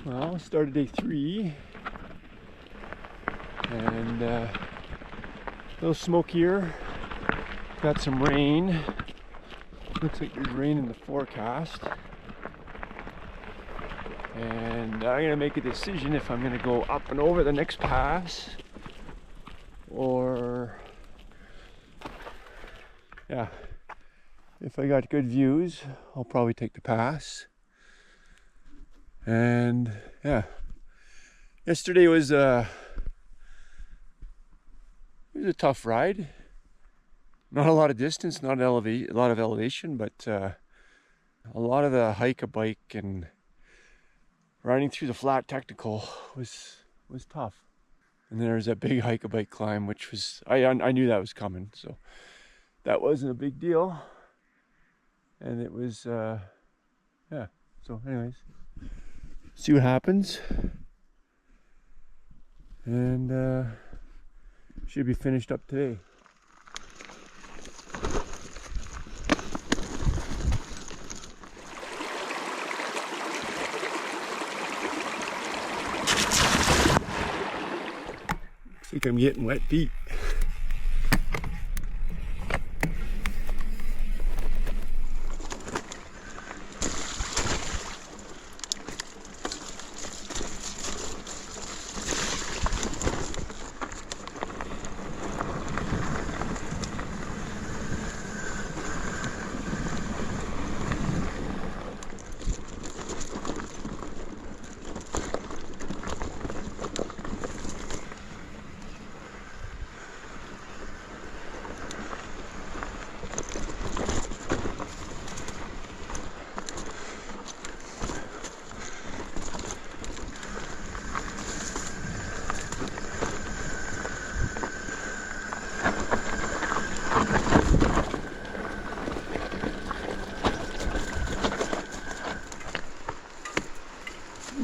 Well, started day 3, and a little smokier. Got some rain. Looks like there's rain in the forecast. And I'm gonna make a decision if I'm gonna go up and over the next pass, or yeah, if I got good views, I'll probably take the pass. And yeah, yesterday was it was a tough ride. Not a lot of distance, not a lot of elevation, but a lot of the hike a bike and riding through the flat technical was tough. And there's that big hike a bike climb, which was I knew that was coming, so that wasn't a big deal. And it was yeah. So anyways, see what happens. And should be finished up today. I think I'm getting wet feet.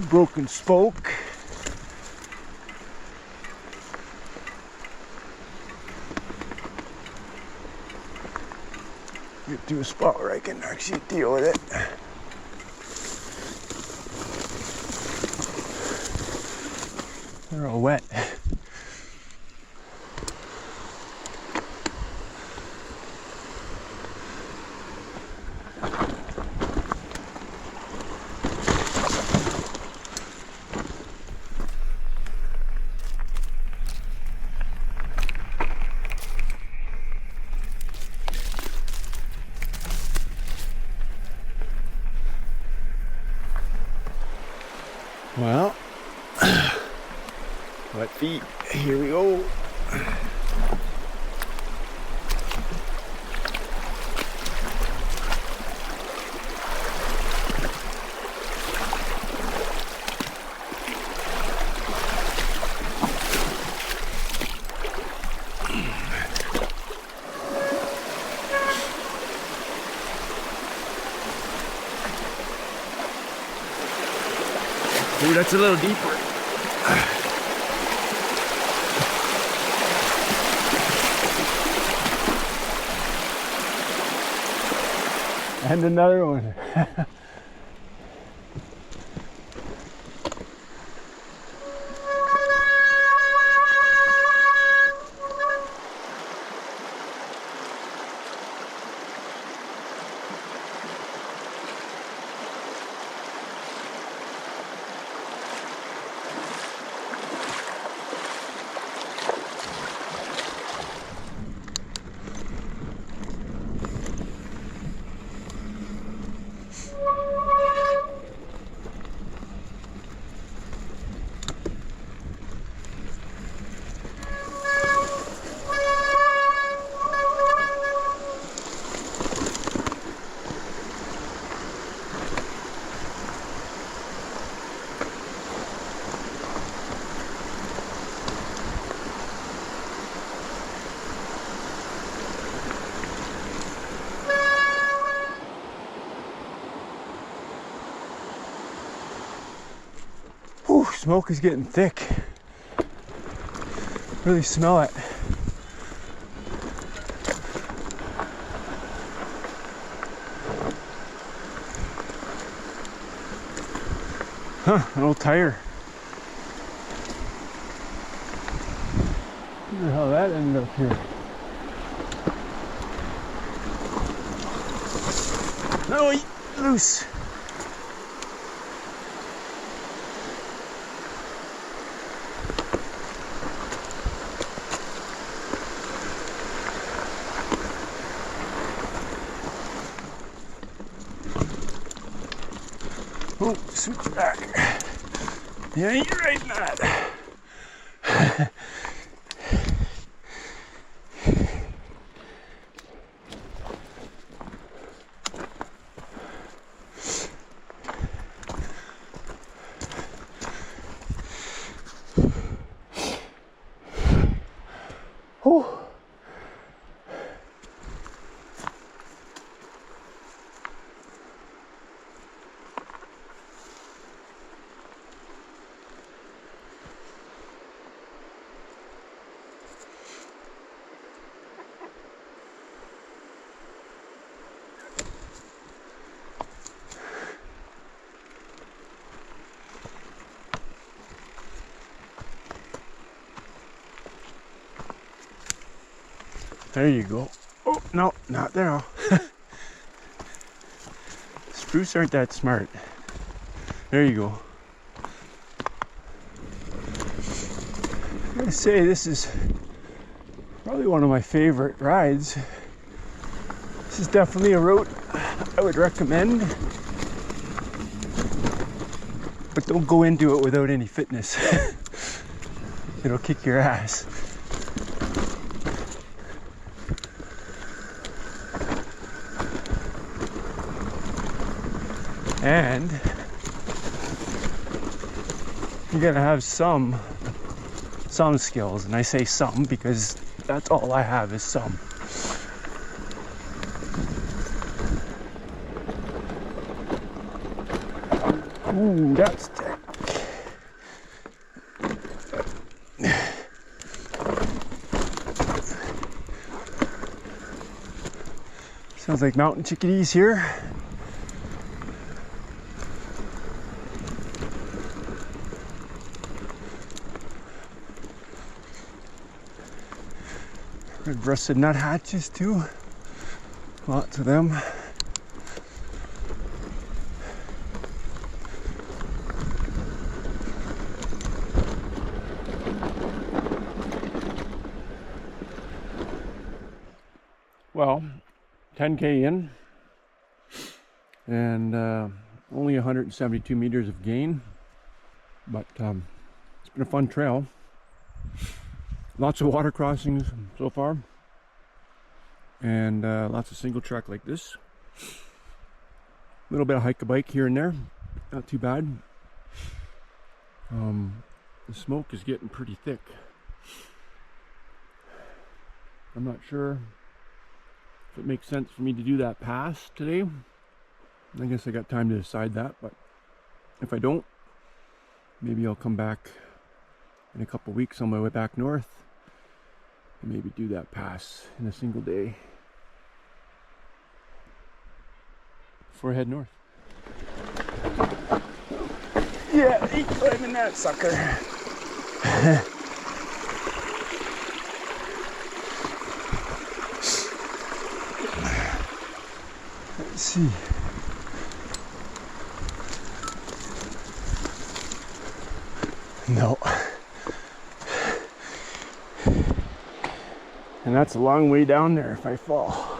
Broken spoke. Get to a spot where I can actually deal with it. They're all wet. Well, wet feet, here we go. Ooh, that's a little deeper. And another one. Whew, smoke is getting thick. Really smell it. Huh, an old tire. Wonder how that ended up here. No, loose. Oh, switch back. Yeah, you're right in that. Oh. There you go. Oh, no, not there. Spruce aren't that smart. There you go. I'm gonna say this is probably one of my favorite rides. This is definitely a route I would recommend, but don't go into it without any fitness. It'll kick your ass. And you gotta have some skills, and I say some because that's all I have is some. Ooh, that's thick. Sounds like mountain chickadees here. Red breasted nuthatches too. Lots of them. Well, 10K in and only 172 meters of gain, but it's been a fun trail. Lots of water crossings so far, and lots of single track like this. A little bit of hike-a-bike here and there, not too bad. The smoke is getting pretty thick. I'm not sure if it makes sense for me to do that pass today. I guess I got time to decide that, but if I don't, maybe I'll come back in a couple weeks on my way back north and maybe do that pass in a single day before I head north. Yeah, keep climbing that sucker. Let's see. No. And that's a long way down there if I fall.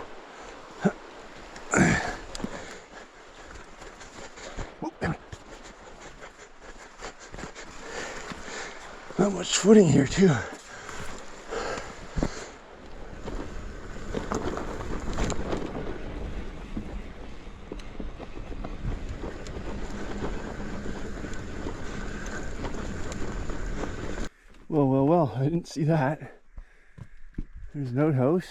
Not much footing here too. Well, I didn't see that. There's an outhouse.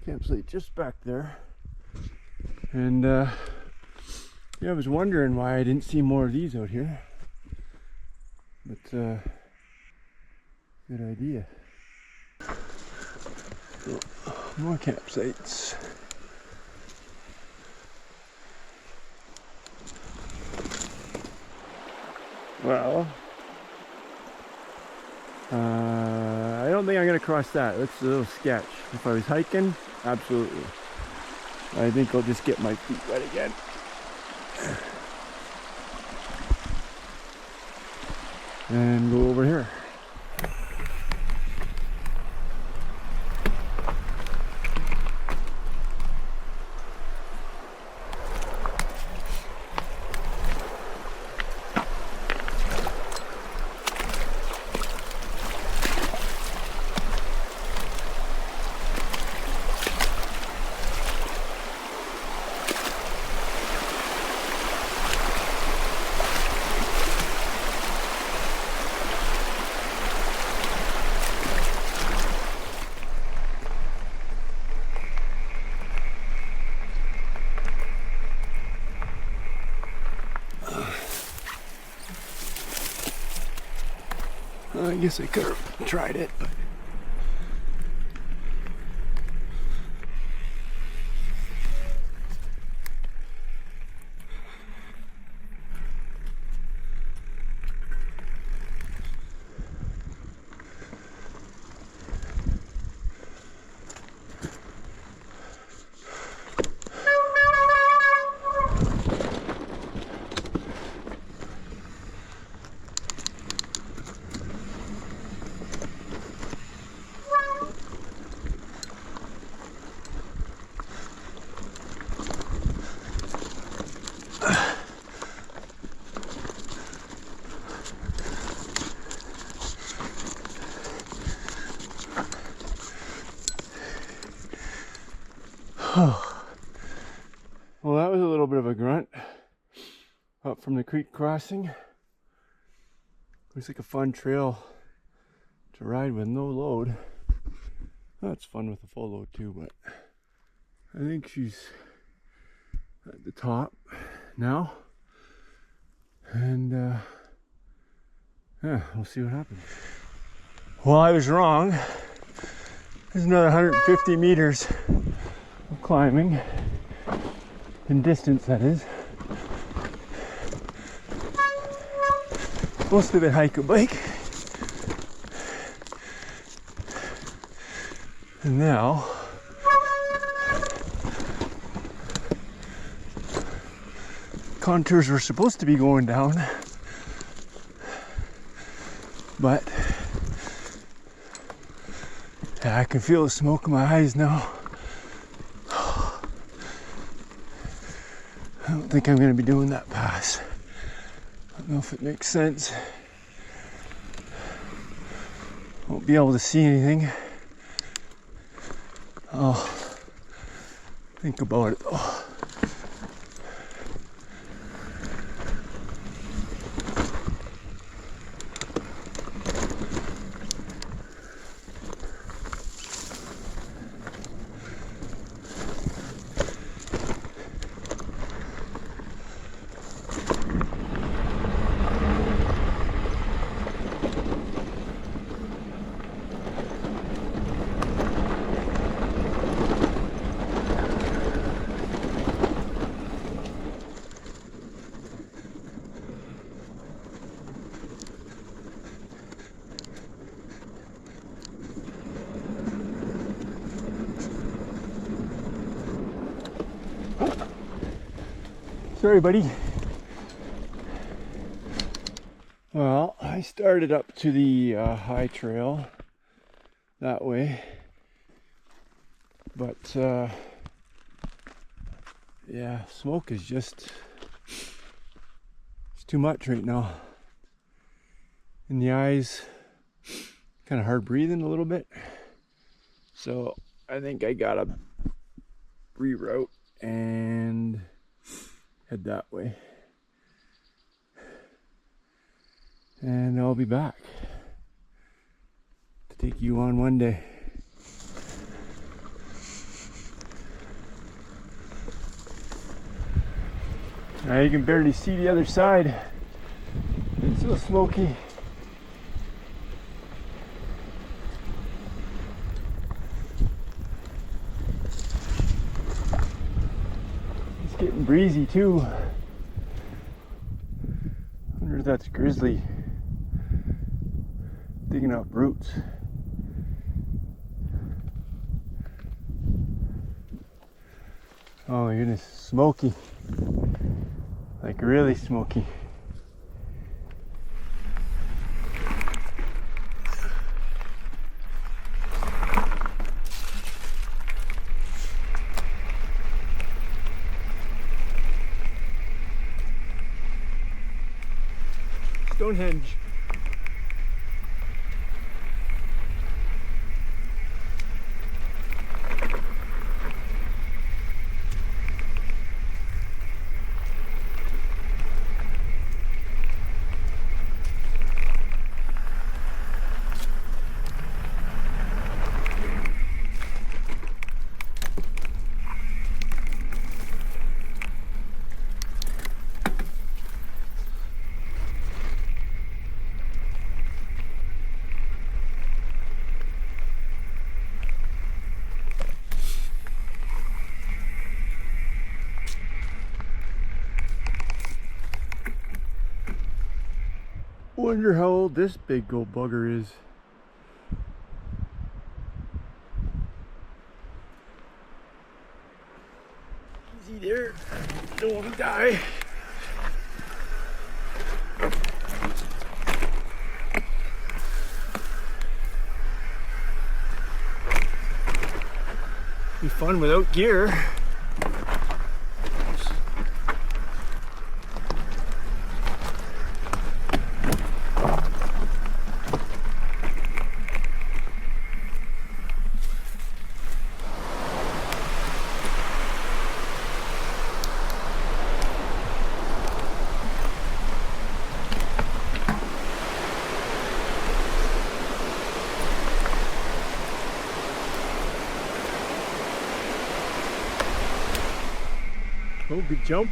Campsite just back there. And yeah, I was wondering why I didn't see more of these out here. But good idea. So, more campsites. Well, I don't think I'm gonna cross that. It looks a little sketch. If I was hiking, absolutely. I think I'll just get my feet wet again. And go over here. I guess I could have tried it, but well, that was a little bit of a grunt up from the creek crossing. Looks like a fun trail to ride with no load. Well, it's fun with a full load too, but I think she's at the top now. And yeah, we'll see what happens. Well, I was wrong. There's another 150 meters of climbing, in distance that is. Most of it hike a bike. And now contours were supposed to be going down, but yeah, I can feel the smoke in my eyes now. I don't think I'm going to be doing that pass. I don't know if it makes sense. Won't be able to see anything. I'll think about it though. Sorry, buddy. Well, I started up to the high trail that way, but yeah, smoke is just, it's too much right now. In the eyes, kind of hard breathing a little bit. So I think I gotta reroute and head that way. And I'll be back to take you on one day. Now you can barely see the other side. It's so smoky. It's getting breezy too. wonder if that's grizzly digging up roots. Oh my goodness, smoky. Like really smoky. Stonehenge. Wonder how old this big old bugger is. Easy there, don't want to die. Be fun without gear. Oh, good jump.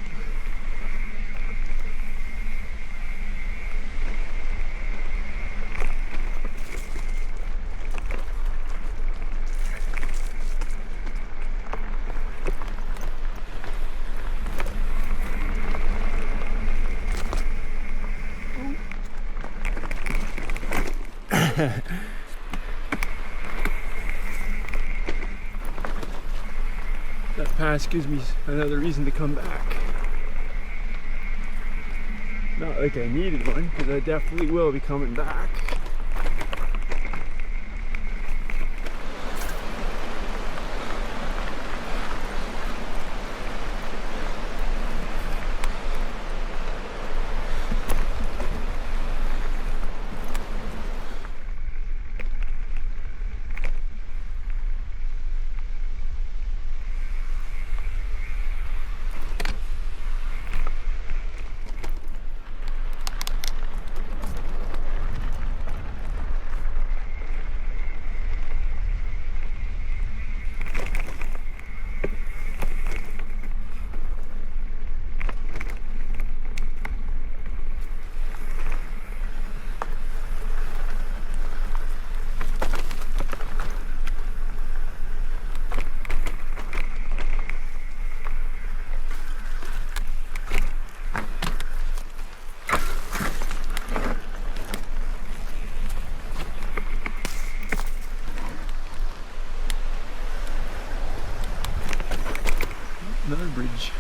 That pass gives me another reason to come back. Not like I needed one, because I definitely will be coming back. Another bridge.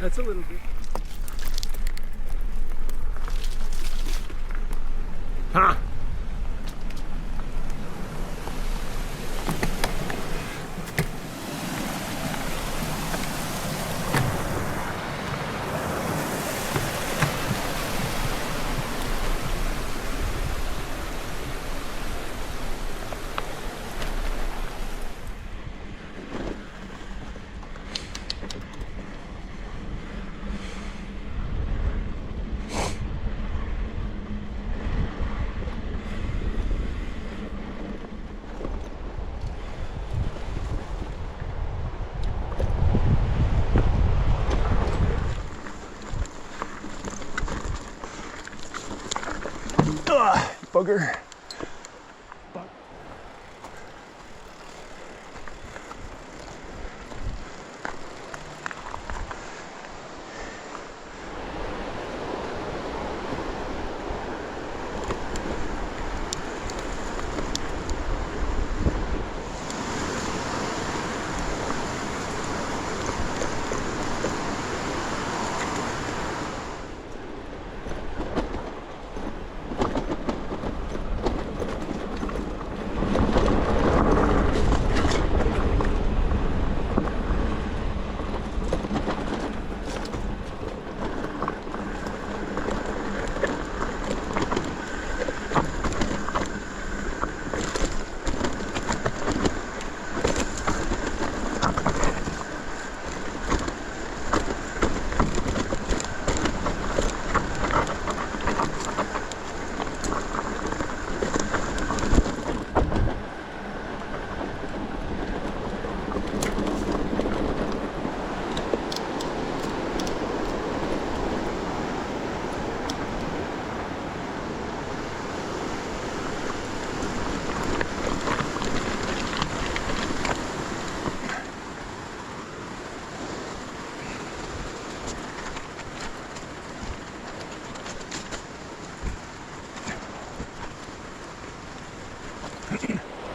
That's a little bit. Ha! Bugger.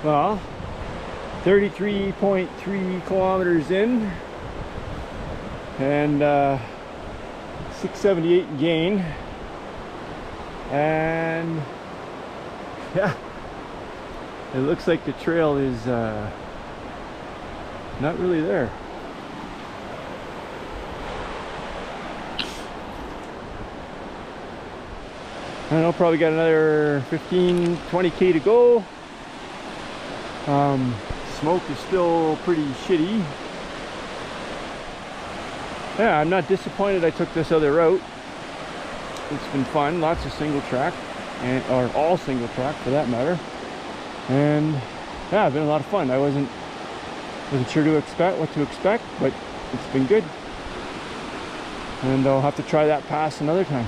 Well, 33.3 kilometers in and 678 gain, and yeah, it looks like the trail is not really there. I don't know, probably got another 15-20k to go. Smoke is still pretty shitty. Yeah, I'm not disappointed I took this other route. It's been fun, lots of single track, or all single track for that matter. And yeah, it's been a lot of fun. I wasn't sure what to expect, but it's been good. And I'll have to try that pass another time.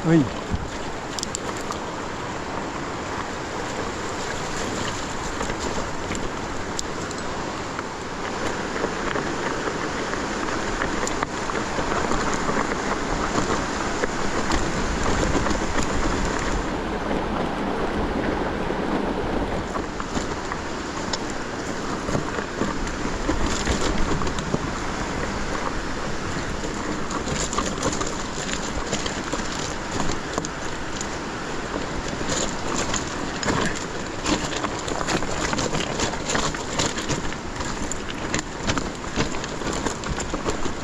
Oi.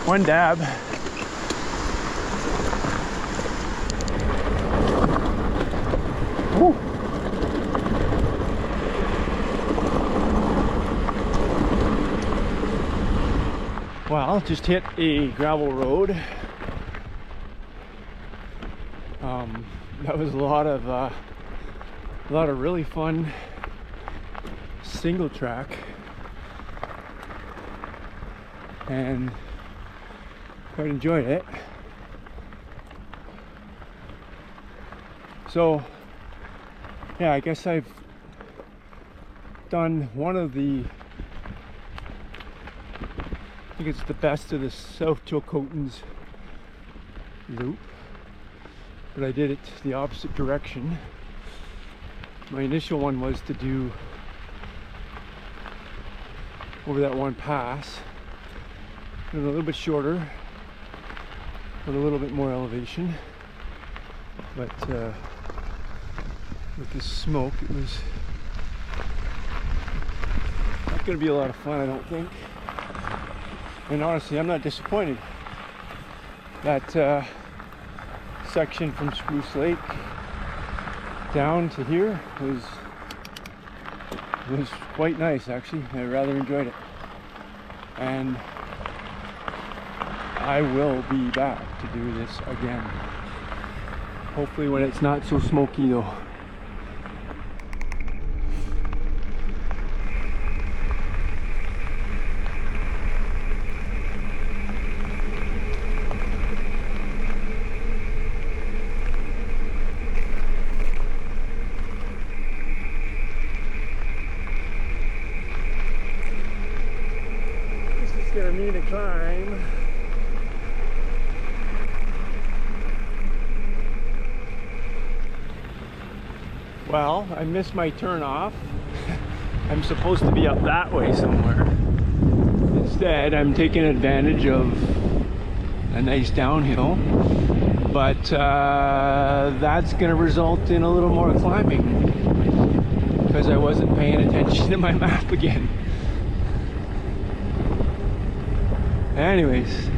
One dab. Woo. Well, just hit a gravel road. That was a lot of really fun single track, and quite enjoyed it. So yeah, I guess I've done one of the, I think it's the best of the South Chilcotin's loop, but I did it the opposite direction. My initial one was to do over that one pass, and a little bit shorter, with a little bit more elevation, but with the smoke, it was not going to be a lot of fun, I don't think. And honestly, I'm not disappointed. That section from Spruce Lake down to here was quite nice, actually. I rather enjoyed it, and I will be back to do this again. Hopefully when it's not so smoky though. This is gonna mean a climb. Well, I missed my turn off. I'm supposed to be up that way somewhere. Instead, I'm taking advantage of a nice downhill, but that's going to result in a little more climbing because I wasn't paying attention to my map again. Anyways,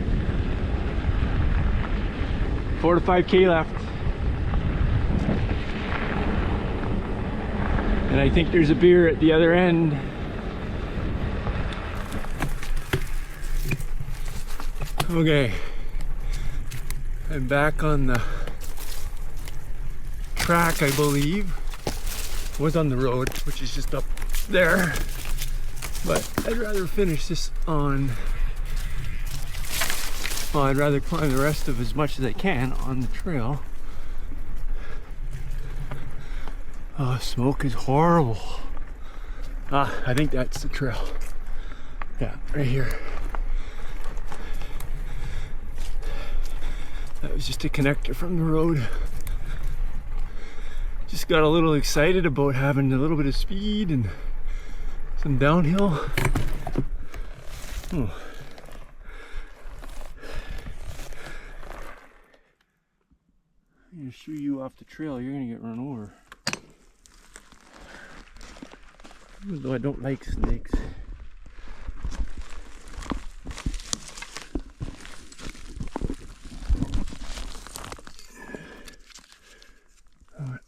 4 to 5K left. And I think there's a beer at the other end. Okay, I'm back on the track, I believe. Was on the road, which is just up there. But I'd rather finish this on, well, I'd rather climb the rest of as much as I can on the trail. Oh, smoke is horrible. Ah, I think that's the trail. Yeah, right here. That was just a connector from the road. Just got a little excited about having a little bit of speed and some downhill. Oh. I'm gonna shoo you off the trail, you're gonna get run over. Even though I don't like snakes. Alright,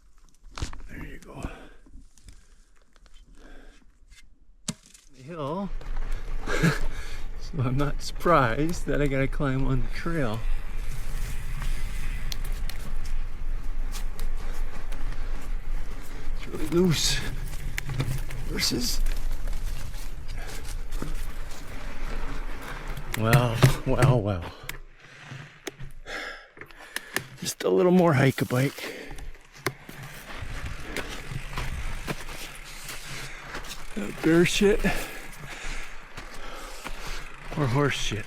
there you go. The hill. So I'm not surprised that I gotta climb on the trail. It's really loose. Versus, well. Just a little more hike a bike. Bear shit or horse shit.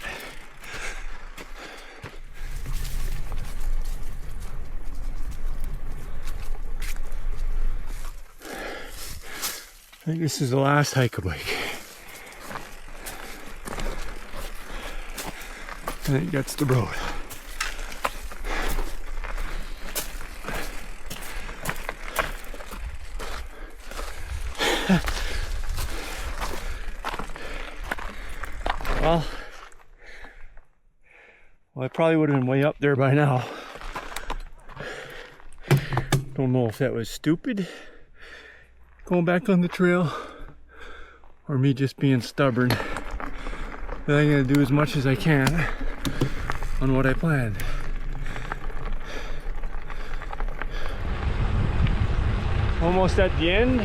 I think this is the last hike a bike. And it gets the road. Well, I probably would have been way up there by now. Don't know if that was stupid, going back on the trail, or me just being stubborn. But I'm gonna do as much as I can on what I planned. Almost at the end.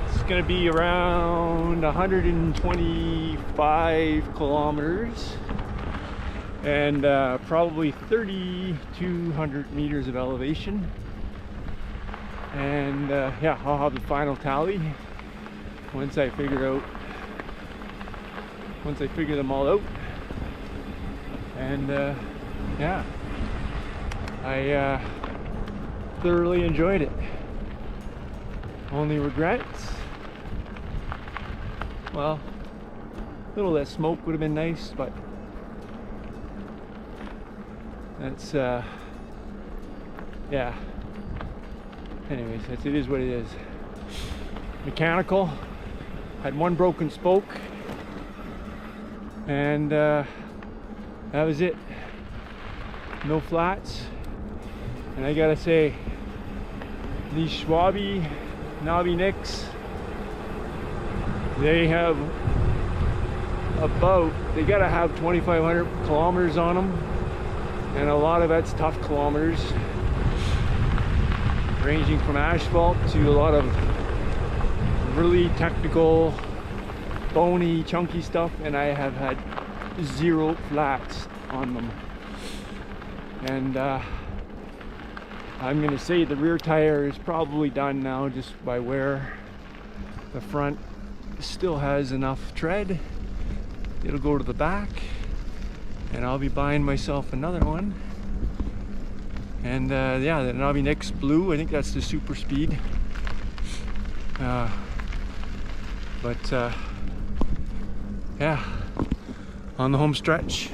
It's gonna be around 125 kilometers and probably 3,200 meters of elevation. And yeah, I'll have the final tally once I figure them all out. And yeah, I thoroughly enjoyed it. Only regrets? Well, a little less smoke would have been nice, but that's yeah. Anyways, it is what it is. Mechanical. Had one broken spoke, and that was it. No flats. And I gotta say, these Schwabi knobby nicks, they gotta have 2,500 kilometers on them, and a lot of that's tough kilometers, ranging from asphalt to a lot of really technical, bony, chunky stuff, and I have had 0 flats on them. And I'm gonna say the rear tire is probably done now, just by where the front still has enough tread. It'll go to the back, and I'll be buying myself another one. And yeah, the Knobby Nicks blue, I think that's the super speed. But yeah, on the home stretch.